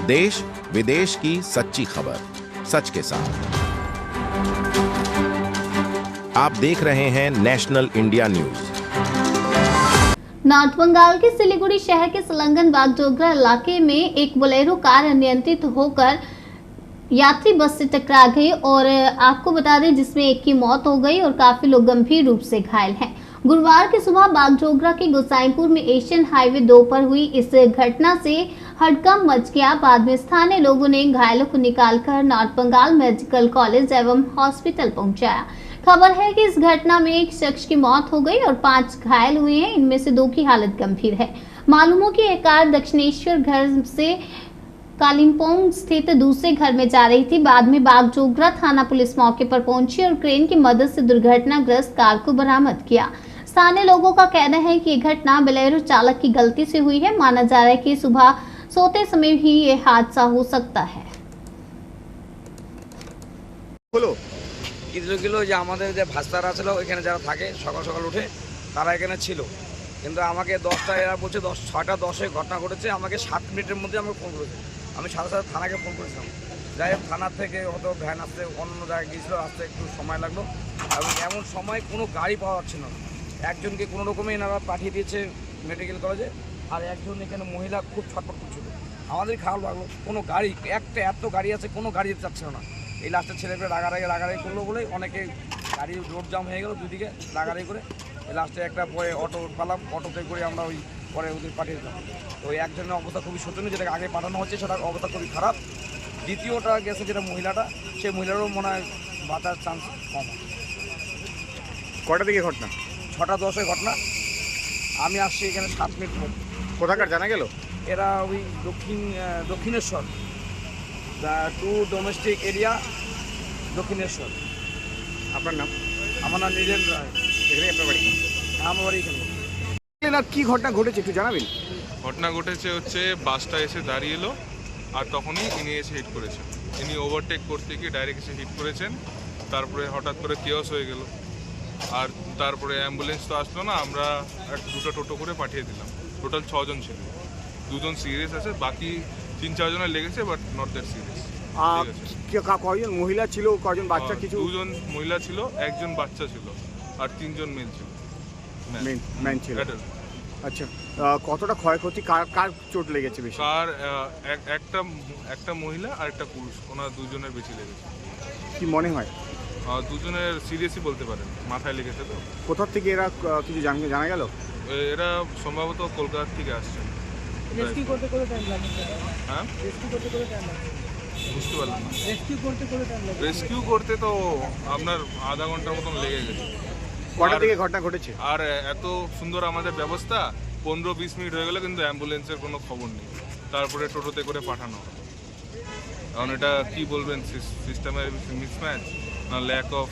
देश विदेश की सच्ची खबर सच के साथ। आप देख रहे हैं national India news. North Bengal के सिलीगुड़ी शहर के सलंगन बागडोगरा इलाके में एक बोलेरो कार अनियंत्रित होकर यात्री बस से टकरा गई और आपको बता दें जिसमें एक की मौत हो गई और काफी लोग गंभीर रूप से घायल हैं। गुरुवार की सुबह बागडोगरा के गोसाईपुर में एशियन हाईवे 2 पर हुई इस घटना से हड़कंप मच गया। बाद में स्थानीय लोगों ने घायलों को निकालकर नॉर्थ बंगाल मेडिकल कॉलेज एवं हॉस्पिटल पहुंचाया। खबर है कि इस घटना में एक शख्स की मौत हो गई और 5 घायल हुए हैं। इनमें से 2 की हालत गंभीर है। मालूम हो कि यह कार दक्षिणेश्वर घर से कालिम्पोंग स्थित दूसरे घर में जा रही थी। बाद में बागडोगरा थाना पुलिस मौके पर पहुंची और क्रेन की मदद से दुर्घटनाग्रस्त कार को बरामद किया। स्थानीय लोगों का कहना है कि यह घटना बोलेरो चालक की गलती से हुई है। माना जा रहा है कि सुबह सोते समय भी ये हादसा हो सकता है। কিলো যে আমাদের যে ভাস্তারা ছিল ওইখানে যারা থাকে সকাল সকাল উঠে তারা এখানে ছিল, কিন্তু আমাকে 10টা এরা বলছে 6টা 10-এ ঘটনা ঘটেছে। আমাকে 7 মিনিটের মধ্যে আমাকে ফোন করেছে। আমি সাথে সাথে থানাকে ফোন করেছিলাম। যাই হোক থানার থেকে হয়তো ভ্যান আসতে অন্য জায়গায় গিয়েছিলো, আসতে একটু সময় লাগলো এবং এমন সময় কোনো গাড়ি পাওয়া যাচ্ছিল না। একজনকে কোনো রকমে এনারা পাঠিয়ে দিয়েছে মেডিকেল কলেজে, আর একজন এখানে মহিলা খুব ছটফট করছিল। আমাদের খারাপ লাগলো, কোনো গাড়ি একটা এত গাড়ি আছে কোনো গাড়ি যেতে চাচ্ছিল না। এই লাস্টের ছেলেপেলে রাগারাগি করলো বলে অনেকে গাড়ি রোড জাম হয়ে গেল, দুদিকে রাগারাগি করে লাস্টে একটা পরে অটো পালাম, অটোতে করে আমরা ওই পরে ওদের পাঠিয়ে দিলাম। তো ওই একজনের অবস্থা খুবই শোচনীয়, যেটাকে আগে পাঠানো হচ্ছে সেটার অবস্থা খুবই খারাপ। দ্বিতীয়টা গেছে যেটা মহিলাটা, সেই মহিলারও মনে হয় বাঁচার চান্স কম। কটা দিকে ঘটনা? 6টা 10-এ ঘটনা। আমি আসছি এখানে 7 মিনিট মধ্যে। কোথাকার জানা গেল? এরা ওই Dakshineswar to domestic area Dakshineswar. আপনার নাম? আমার নাম নীরেন রায়। এখানে আপনার বাড়ি? আমার বাড়ি এখানে। না, কি ঘটনা ঘটেছে একটু জানাবেন? ঘটনা ঘটেছে হচ্ছে বাসটা এসে দাঁড়িয়ে এলো আর তখনই ইনি এসে হিট করেছেন। ইনি ওভারটেক করতে গিয়ে ডাইরেক্ট এসে হিট করেছেন। তারপরে হঠাৎ করে কেওস হয়ে গেল, আর তারপরে অ্যাম্বুলেন্স তো আসলো না, আমরা 2টা টোটো করে পাঠিয়ে দিলাম। টোটাল 6 জন ছিল, 2 জন সিরিয়াস আছে, বাকি 3-4 জনের লেগেছে, বাট নট দ্যাট সিরিয়াস। কয়জন মহিলা ছিল, কয়জন বাচ্চা? কিছু 2 জন মহিলা ছিল, 1 জন বাচ্চা ছিল, আর 3 জন মেল ছিল, ম্যান ছিল। আচ্ছা, কতটা ক্ষয়ক্ষতি, কার চোট লেগেছে বেশি? কার একটা মহিলা আর একটা পুরুষ, ওনার 2 জনের বেশি লেগেছে। কি মনে হয়? 2 জনের সিরিয়াসই বলতে পারেন, মাথায় লেগেছে। তো কোথা থেকে এরা কিছু জানা গেল? এরা সম্ভবত কলকাতা থেকে আসছে। রেস্কিউ করতে টাইম লাগে? হ্যাঁ, রেস্কিউ করতে টাইম লাগে? বুঝতে পারলাম না। রেস্কিউ করতে টাইম লাগে? রেস্কিউ করতে তো আপনার আধা ঘন্টার মতন লেগে গেছে। কটা থেকে ঘটনা ঘটেছে? আর এত সুন্দর আমাদের ব্যবস্থা, 15-20 মিনিট হয়ে গেল কিন্তু অ্যাম্বুলেন্সের কোনো খবর নেই। তারপরে টোটোতে করে পাঠানো হয়। কারণ এটা কি বলবেন, সিস্টেমের মিসম্যাচ না ল্যাক অফ,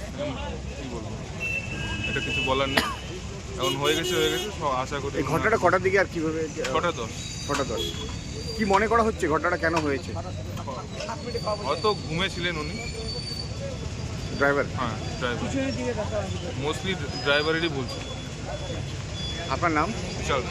কি বলবো, এটা কিছু বলার নেই। এখন হয়ে গেছে সব আশা করি। এই ঘটনাটা কটার দিকে আর কিভাবে? 6টা 10। কি মনে করা হচ্ছে ঘটনাটা কেন হয়েছে? হয়তো ঘুমেছিলেন উনি, ড্রাইভার। হ্যাঁ ড্রাইভার, পিছনের দিকে দেখা মোস্টলি ড্রাইভারেরই বলছে। আপনার নাম? চল।